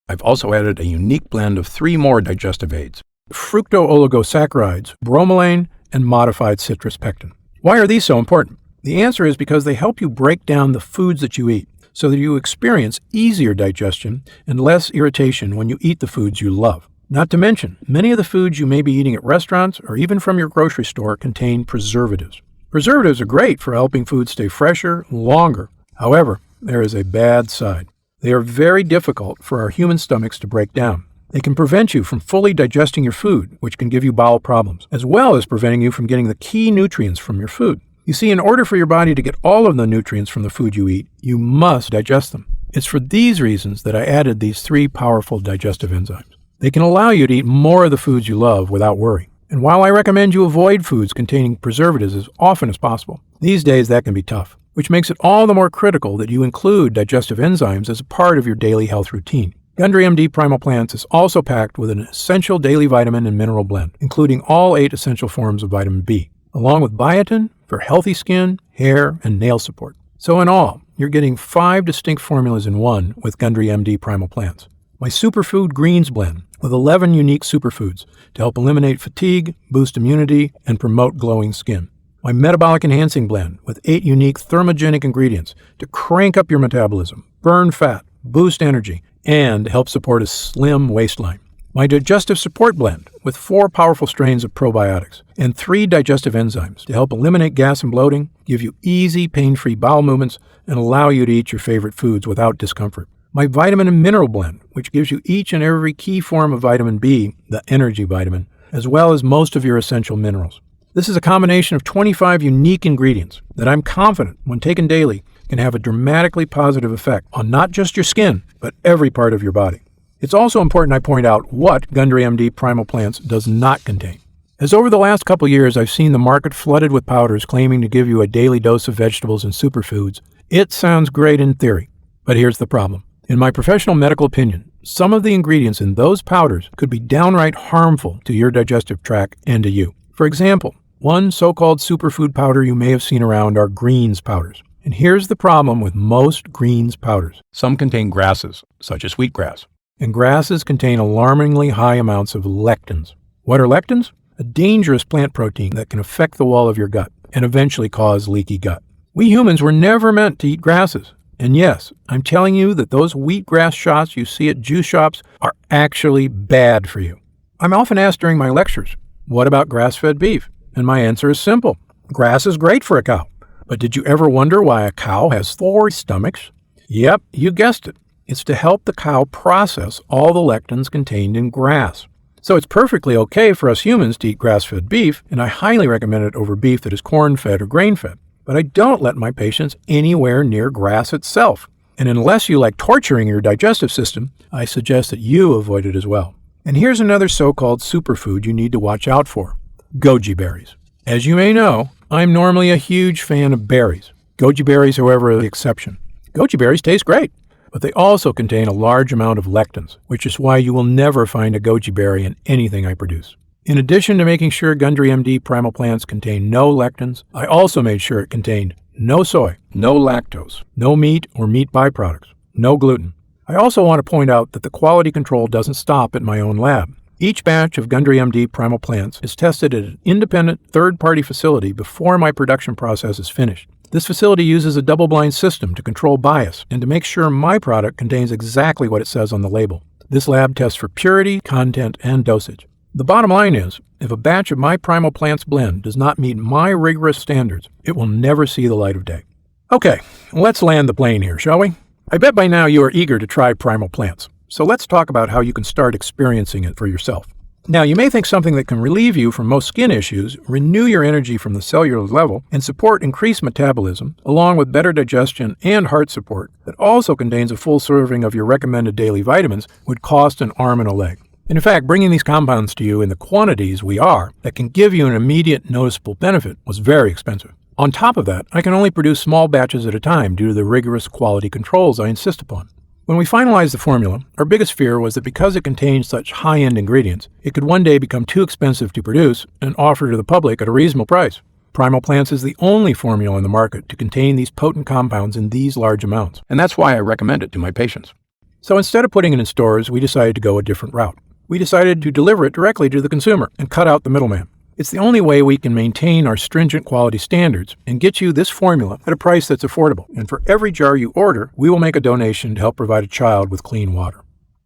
I've also added a unique blend of 3 more digestive aids: fructooligosaccharides, bromelain, and modified citrus pectin. Why are these so important? The answer is because they help you break down the foods that you eat so that you experience easier digestion and less irritation when you eat the foods you love. Not to mention, many of the foods you may be eating at restaurants or even from your grocery store contain preservatives. Preservatives are great for helping foods stay fresher longer. However, there is a bad side. They are very difficult for our human stomachs to break down. They can prevent you from fully digesting your food, which can give you bowel problems, as well as preventing you from getting the key nutrients from your food. You see, in order for your body to get all of the nutrients from the food you eat, you must digest them. It's for these reasons that I added these 3 powerful digestive enzymes. They can allow you to eat more of the foods you love without worry. And while I recommend you avoid foods containing preservatives as often as possible, these days that can be tough, which makes it all the more critical that you include digestive enzymes as a part of your daily health routine. Gundry MD Primal Plants is also packed with an essential daily vitamin and mineral blend, including all 8 essential forms of vitamin B, along with biotin for healthy skin, hair, and nail support. So in all, you're getting 5 distinct formulas in one with Gundry MD Primal Plants. My Superfood Greens blend with 11 unique superfoods to help eliminate fatigue, boost immunity, and promote glowing skin. My Metabolic Enhancing blend with 8 unique thermogenic ingredients to crank up your metabolism, burn fat, boost energy, and help support a slim waistline. My Digestive Support blend with 4 powerful strains of probiotics and 3 digestive enzymes to help eliminate gas and bloating, give you easy, pain-free bowel movements, and allow you to eat your favorite foods without discomfort. My vitamin and mineral blend, which gives you each and every key form of vitamin B, the energy vitamin, as well as most of your essential minerals. This is a combination of 25 unique ingredients that I'm confident, when taken daily, can have a dramatically positive effect on not just your skin, but every part of your body. It's also important I point out what Gundry MD Primal Plants does not contain. As over the last couple years I've seen the market flooded with powders claiming to give you a daily dose of vegetables and superfoods, it sounds great in theory. But here's the problem. In my professional medical opinion, some of the ingredients in those powders could be downright harmful to your digestive tract and to you. For example, one so-called superfood powder you may have seen around are greens powders. And here's the problem with most greens powders. Some contain grasses, such as wheatgrass. And grasses contain alarmingly high amounts of lectins. What are lectins? A dangerous plant protein that can affect the wall of your gut and eventually cause leaky gut. We humans were never meant to eat grasses. And yes, I'm telling you that those wheatgrass shots you see at juice shops are actually bad for you. I'm often asked during my lectures, what about grass-fed beef? And my answer is simple. Grass is great for a cow. But did you ever wonder why a cow has 4 stomachs? Yep, you guessed it. It's to help the cow process all the lectins contained in grass. So it's perfectly okay for us humans to eat grass-fed beef, and I highly recommend it over beef that is corn-fed or grain-fed. But I don't let my patients anywhere near grass itself. And unless you like torturing your digestive system, I suggest that you avoid it as well. And here's another so-called superfood you need to watch out for. Goji berries. As you may know, I'm normally a huge fan of berries. Goji berries, however, are the exception. Goji berries taste great, but they also contain a large amount of lectins, which is why you will never find a goji berry in anything I produce. In addition to making sure Gundry MD Primal Plants contain no lectins, I also made sure it contained no soy, no lactose, no meat or meat byproducts, no gluten. I also want to point out that the quality control doesn't stop at my own lab. Each batch of Gundry MD Primal Plants is tested at an independent third-party facility before my production process is finished. This facility uses a double-blind system to control bias and to make sure my product contains exactly what it says on the label. This lab tests for purity, content, and dosage. The bottom line is, if a batch of my Primal Plants blend does not meet my rigorous standards, it will never see the light of day. Okay, let's land the plane here, shall we? I bet by now you are eager to try Primal Plants. So let's talk about how you can start experiencing it for yourself. Now, you may think something that can relieve you from most skin issues, renew your energy from the cellular level, and support increased metabolism, along with better digestion and heart support, that also contains a full serving of your recommended daily vitamins, would cost an arm and a leg. And in fact, bringing these compounds to you in the quantities we are that can give you an immediate noticeable benefit was very expensive. On top of that, I can only produce small batches at a time due to the rigorous quality controls I insist upon. When we finalized the formula, our biggest fear was that because it contained such high-end ingredients, it could one day become too expensive to produce and offer to the public at a reasonable price. Primal Plants is the only formula on the market to contain these potent compounds in these large amounts, and that's why I recommend it to my patients. So instead of putting it in stores, we decided to go a different route. We decided to deliver it directly to the consumer and cut out the middleman. It's the only way we can maintain our stringent quality standards and get you this formula at a price that's affordable. And for every jar you order, we will make a donation to help provide a child with clean water.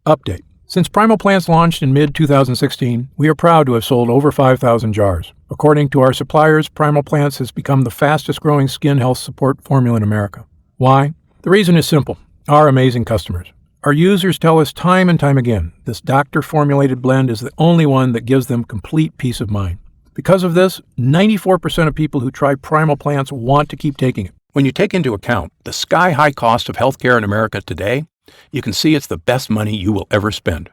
Update. Since Primal Plants launched in mid-2016, we are proud to have sold over 5,000 jars. According to our suppliers, Primal Plants has become the fastest growing skin health support formula in America. Why? The reason is simple. Our amazing customers. Our users tell us time and time again, this doctor-formulated blend is the only one that gives them complete peace of mind. Because of this, 94% of people who try Primal Plants want to keep taking it. When you take into account the sky-high cost of healthcare in America today, you can see it's the best money you will ever spend.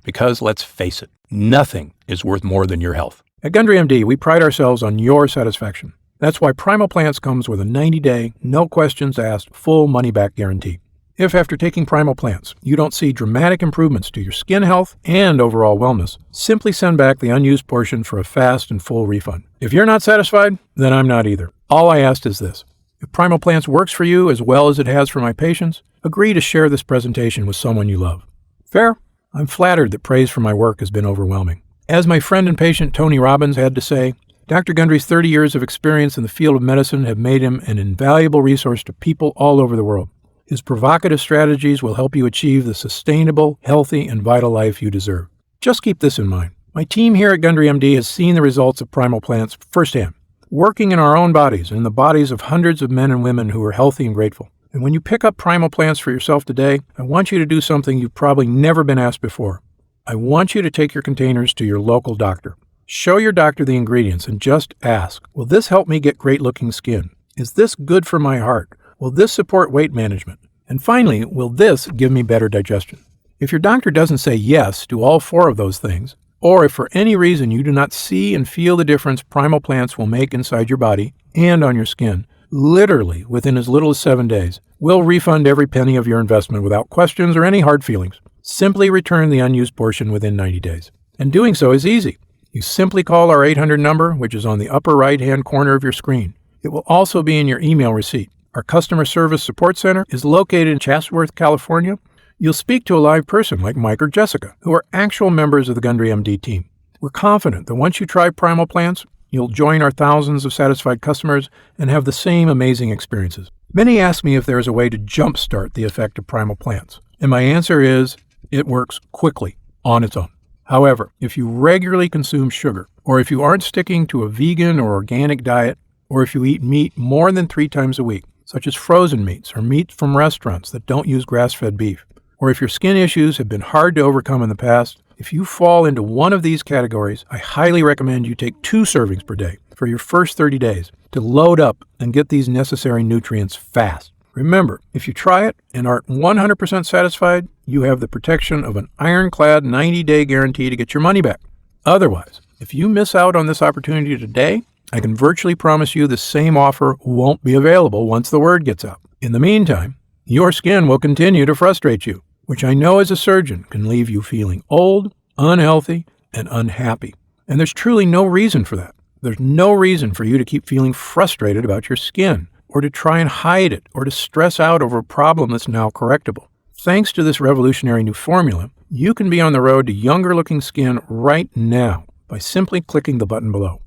Because let's face it, nothing is worth more than your health. At Gundry MD, we pride ourselves on your satisfaction. That's why Primal Plants comes with a 90-day, no questions asked, full money-back guarantee. If after taking Primal Plants, you don't see dramatic improvements to your skin health and overall wellness, simply send back the unused portion for a fast and full refund. If you're not satisfied, then I'm not either. All I ask is this. If Primal Plants works for you as well as it has for my patients, agree to share this presentation with someone you love. Fair? I'm flattered that praise for my work has been overwhelming. As my friend and patient Tony Robbins had to say, Dr. Gundry's 30 years of experience in the field of medicine have made him an invaluable resource to people all over the world. His provocative strategies will help you achieve the sustainable, healthy, and vital life you deserve. Just keep this in mind. My team here at Gundry MD has seen the results of Primal Plants firsthand, working in our own bodies and in the bodies of hundreds of men and women who are healthy and grateful. And when you pick up Primal Plants for yourself today, I want you to do something you've probably never been asked before. I want you to take your containers to your local doctor. Show your doctor the ingredients and just ask, will this help me get great-looking skin? Is this good for my heart? Will this support weight management? And finally, will this give me better digestion? If your doctor doesn't say yes to all 4 of those things, or if for any reason you do not see and feel the difference Primal Plants will make inside your body and on your skin, literally within as little as 7 days, we'll refund every penny of your investment without questions or any hard feelings. Simply return the unused portion within 90 days. And doing so is easy. You simply call our 800 number, which is on the upper right-hand corner of your screen. It will also be in your email receipt. Our customer service support center is located in Chatsworth, California. You'll speak to a live person like Mike or Jessica, who are actual members of the Gundry MD team. We're confident that once you try Primal Plants, you'll join our thousands of satisfied customers and have the same amazing experiences. Many ask me if there is a way to jumpstart the effect of Primal Plants, and my answer is it works quickly on its own. However, if you regularly consume sugar, or if you aren't sticking to a vegan or organic diet, or if you eat meat more than 3 times a week, such as frozen meats or meat from restaurants that don't use grass-fed beef, or if your skin issues have been hard to overcome in the past, if you fall into one of these categories, I highly recommend you take 2 servings per day for your first 30 days to load up and get these necessary nutrients fast. Remember, if you try it and aren't 100% satisfied, you have the protection of an ironclad 90-day guarantee to get your money back. Otherwise, if you miss out on this opportunity today, I can virtually promise you the same offer won't be available once the word gets out. In the meantime, your skin will continue to frustrate you, which I know as a surgeon can leave you feeling old, unhealthy, and unhappy. And there's truly no reason for that. There's no reason for you to keep feeling frustrated about your skin, or to try and hide it, or to stress out over a problem that's now correctable. Thanks to this revolutionary new formula, you can be on the road to younger-looking skin right now by simply clicking the button below.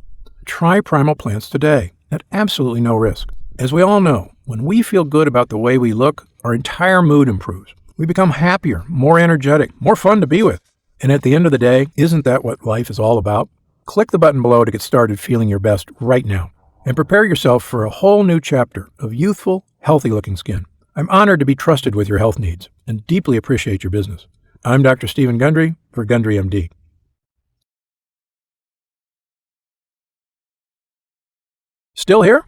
Try Primal Plants today at absolutely no risk. As we all know, when we feel good about the way we look, our entire mood improves. We become happier, more energetic, more fun to be with. And at the end of the day, isn't that what life is all about? Click the button below to get started feeling your best right now and prepare yourself for a whole new chapter of youthful, healthy-looking skin. I'm honored to be trusted with your health needs and deeply appreciate your business. I'm Dr. Stephen Gundry for Gundry MD. Still here?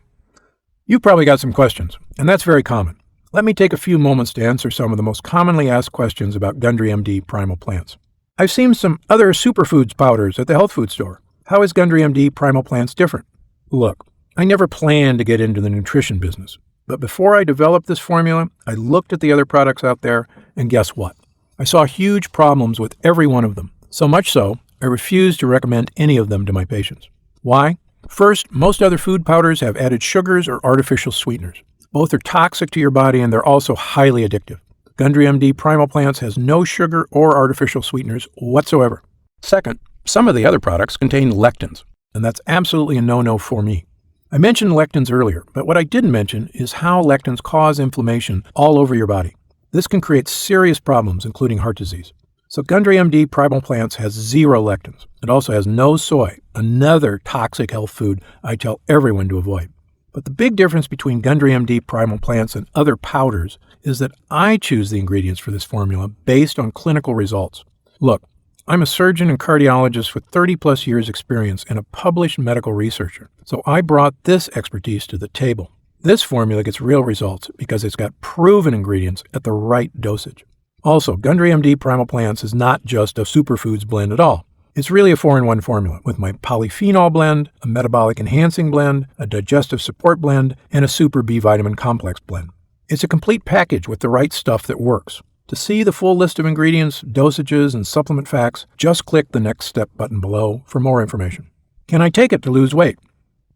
You've probably got some questions, and that's very common. Let me take a few moments to answer some of the most commonly asked questions about Gundry MD Primal Plants. I've seen some other superfoods powders at the health food store. How is Gundry MD Primal Plants different? Look, I never planned to get into the nutrition business, but before I developed this formula, I looked at the other products out there, and guess what? I saw huge problems with every one of them. So much so, I refused to recommend any of them to my patients. Why? First, most other food powders have added sugars or artificial sweeteners. Both are toxic to your body and they're also highly addictive. Gundry MD Primal Plants has no sugar or artificial sweeteners whatsoever. Second, some of the other products contain lectins, and that's absolutely a no-no for me. I mentioned lectins earlier, but what I didn't mention is how lectins cause inflammation all over your body. This can create serious problems, including heart disease. So Gundry MD Primal Plants has 0 lectins. It also has no soy, another toxic health food I tell everyone to avoid. But the big difference between Gundry MD Primal Plants and other powders is that I choose the ingredients for this formula based on clinical results. Look, I'm a surgeon and cardiologist with 30 plus years experience and a published medical researcher, so I brought this expertise to the table. This formula gets real results because it's got proven ingredients at the right dosage. Also, Gundry MD Primal Plants is not just a superfoods blend at all. It's really a 4-in-1 formula with my polyphenol blend, a metabolic enhancing blend, a digestive support blend, and a super B vitamin complex blend. It's a complete package with the right stuff that works. To see the full list of ingredients, dosages, and supplement facts, just click the Next Step button below for more information. Can I take it to lose weight?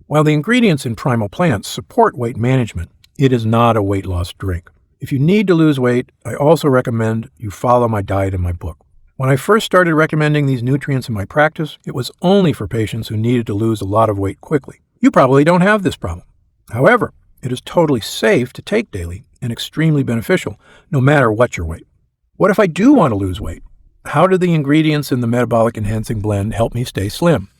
While the ingredients in Primal Plants support weight management, it is not a weight loss drink. If you need to lose weight, I also recommend you follow my diet in my book. When I first started recommending these nutrients in my practice, it was only for patients who needed to lose a lot of weight quickly. You probably don't have this problem. However, it is totally safe to take daily and extremely beneficial, no matter what your weight. What if I do want to lose weight? How do the ingredients in the metabolic enhancing blend help me stay slim?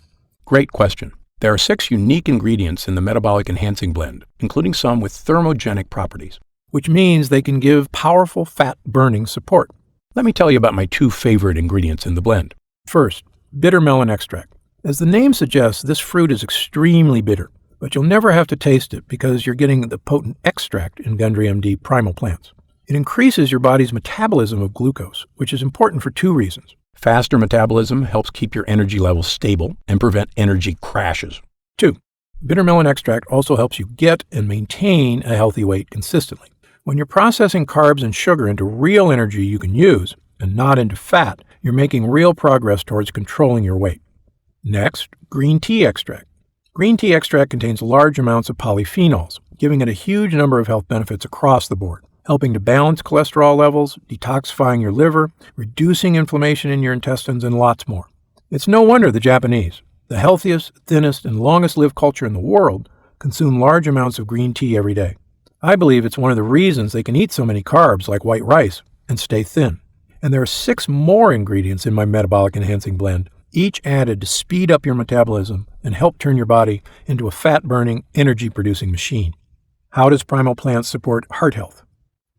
Great question. There are 6 unique ingredients in the metabolic enhancing blend, including some with thermogenic properties, which means they can give powerful fat burning support. Let me tell you about my 2 favorite ingredients in the blend. First, bitter melon extract. As the name suggests, this fruit is extremely bitter, but you'll never have to taste it because you're getting the potent extract in Gundry MD Primal Plants. It increases your body's metabolism of glucose, which is important for 2 reasons. Faster metabolism helps keep your energy levels stable and prevent energy crashes. 2. Bitter melon extract also helps you get and maintain a healthy weight consistently. When you're processing carbs and sugar into real energy you can use, and not into fat, you're making real progress towards controlling your weight. Next, green tea extract. Green tea extract contains large amounts of polyphenols, giving it a huge number of health benefits across the board, helping to balance cholesterol levels, detoxifying your liver, reducing inflammation in your intestines, and lots more. It's no wonder the Japanese, the healthiest, thinnest, and longest-lived culture in the world, consume large amounts of green tea every day. I believe it's one of the reasons they can eat so many carbs like white rice and stay thin. And there are 6 more ingredients in my metabolic enhancing blend, each added to speed up your metabolism and help turn your body into a fat-burning, energy-producing machine. How does Primal Plants support heart health?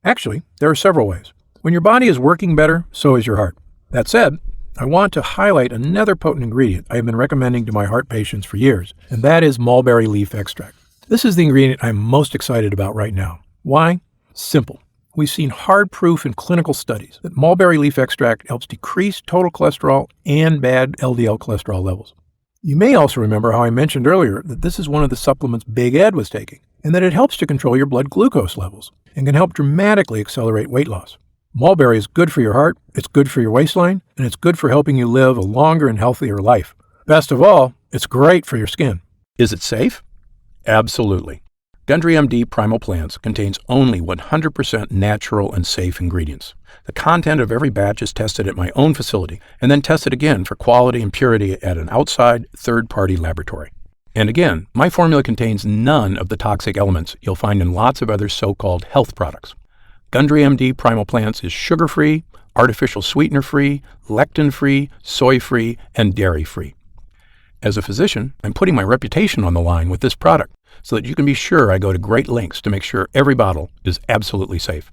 Actually, there are several ways. When your body is working better, so is your heart. That said, I want to highlight another potent ingredient I have been recommending to my heart patients for years, and that is mulberry leaf extract. This is the ingredient I'm most excited about right now. Why? Simple. We've seen hard proof in clinical studies that mulberry leaf extract helps decrease total cholesterol and bad LDL cholesterol levels. You may also remember how I mentioned earlier that this is one of the supplements Big Ed was taking, and that it helps to control your blood glucose levels and can help dramatically accelerate weight loss. Mulberry is good for your heart, it's good for your waistline, and it's good for helping you live a longer and healthier life. Best of all, it's great for your skin. Is it safe? Absolutely. Gundry MD Primal Plants contains only 100% natural and safe ingredients. The content of every batch is tested at my own facility and then tested again for quality and purity at an outside third-party laboratory. And again, my formula contains none of the toxic elements you'll find in lots of other so-called health products. Gundry MD Primal Plants is sugar-free, artificial sweetener-free, lectin-free, soy-free, and dairy-free. As a physician, I'm putting my reputation on the line with this product so that you can be sure I go to great lengths to make sure every bottle is absolutely safe.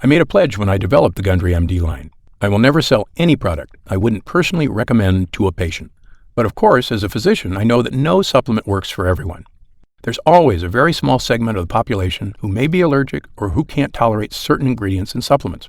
I made a pledge when I developed the Gundry MD line. I will never sell any product I wouldn't personally recommend to a patient. But of course, as a physician, I know that no supplement works for everyone. There's always a very small segment of the population who may be allergic or who can't tolerate certain ingredients in supplements.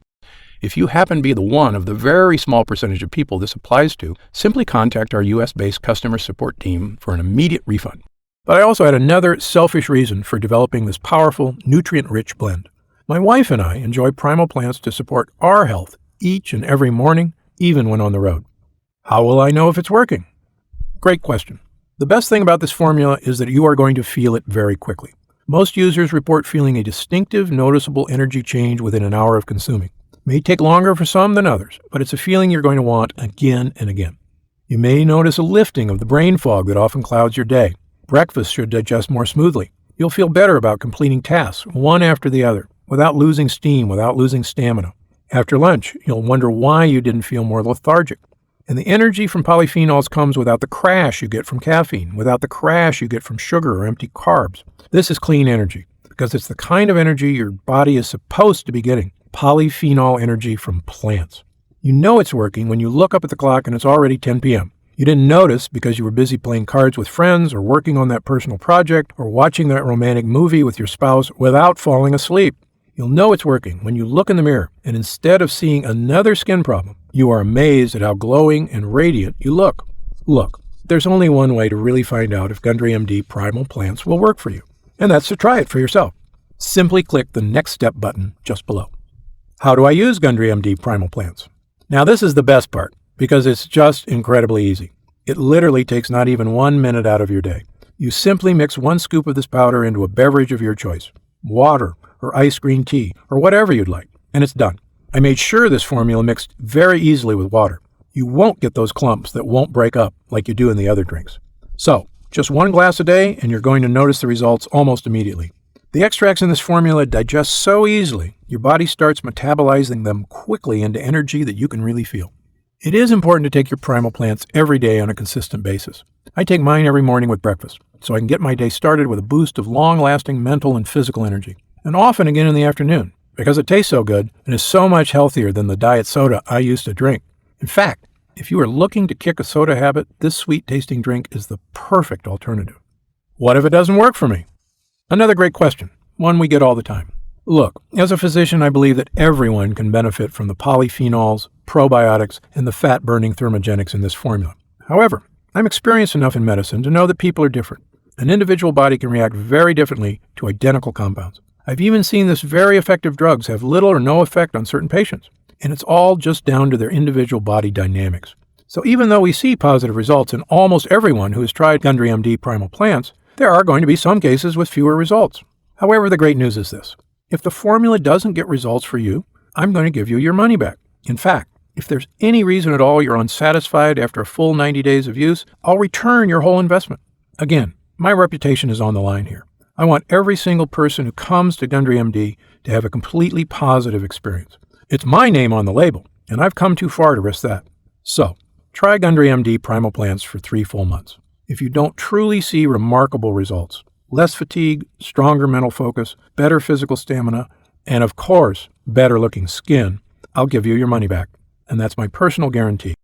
If you happen to be the one of the very small percentage of people this applies to, simply contact our US-based customer support team for an immediate refund. But I also had another selfish reason for developing this powerful, nutrient-rich blend. My wife and I enjoy Primal Plants to support our health each and every morning, even when on the road. How will I know if it's working? Great question. The best thing about this formula is that you are going to feel it very quickly. Most users report feeling a distinctive, noticeable energy change within an hour of consuming. It may take longer for some than others, but it's a feeling you're going to want again and again. You may notice a lifting of the brain fog that often clouds your day. Breakfast should digest more smoothly. You'll feel better about completing tasks, one after the other, without losing steam, without losing stamina. After lunch, you'll wonder why you didn't feel more lethargic. And the energy from polyphenols comes without the crash you get from caffeine, without the crash you get from sugar or empty carbs. This is clean energy because it's the kind of energy your body is supposed to be getting. Polyphenol energy from plants. You know it's working when you look up at the clock and it's already 10 p.m. You didn't notice because you were busy playing cards with friends or working on that personal project or watching that romantic movie with your spouse without falling asleep. You'll know it's working when you look in the mirror and instead of seeing another skin problem, you are amazed at how glowing and radiant you look. Look, there's only one way to really find out if Gundry MD Primal Plants will work for you, and that's to try it for yourself. Simply click the Next Step button just below. How do I use Gundry MD Primal Plants? Now this is the best part because it's just incredibly easy. It literally takes not even 1 minute out of your day. You simply mix 1 scoop of this powder into a beverage of your choice, water or iced green tea or whatever you'd like, and it's done. I made sure this formula mixed very easily with water. You won't get those clumps that won't break up like you do in the other drinks. So, just 1 glass a day and you're going to notice the results almost immediately. The extracts in this formula digest so easily, your body starts metabolizing them quickly into energy that you can really feel. It is important to take your Primal Plants every day on a consistent basis. I take mine every morning with breakfast, so I can get my day started with a boost of long-lasting mental and physical energy, and often again in the afternoon, because it tastes so good and is so much healthier than the diet soda I used to drink. In fact, if you are looking to kick a soda habit, this sweet-tasting drink is the perfect alternative. What if it doesn't work for me? Another great question, one we get all the time. Look, as a physician, I believe that everyone can benefit from the polyphenols, probiotics, and the fat-burning thermogenics in this formula. However, I'm experienced enough in medicine to know that people are different. An individual body can react very differently to identical compounds. I've even seen this very effective drugs have little or no effect on certain patients, and it's all just down to their individual body dynamics. So even though we see positive results in almost everyone who has tried Gundry MD Primal Plants, there are going to be some cases with fewer results. However, the great news is this. If the formula doesn't get results for you, I'm going to give you your money back. In fact, if there's any reason at all you're unsatisfied after a full 90 days of use, I'll return your whole investment. Again, my reputation is on the line here. I want every single person who comes to Gundry MD to have a completely positive experience. It's my name on the label, and I've come too far to risk that. So, try Gundry MD Primal Plants for 3 full months. If you don't truly see remarkable results, less fatigue, stronger mental focus, better physical stamina, and of course, better looking skin, I'll give you your money back. And that's my personal guarantee.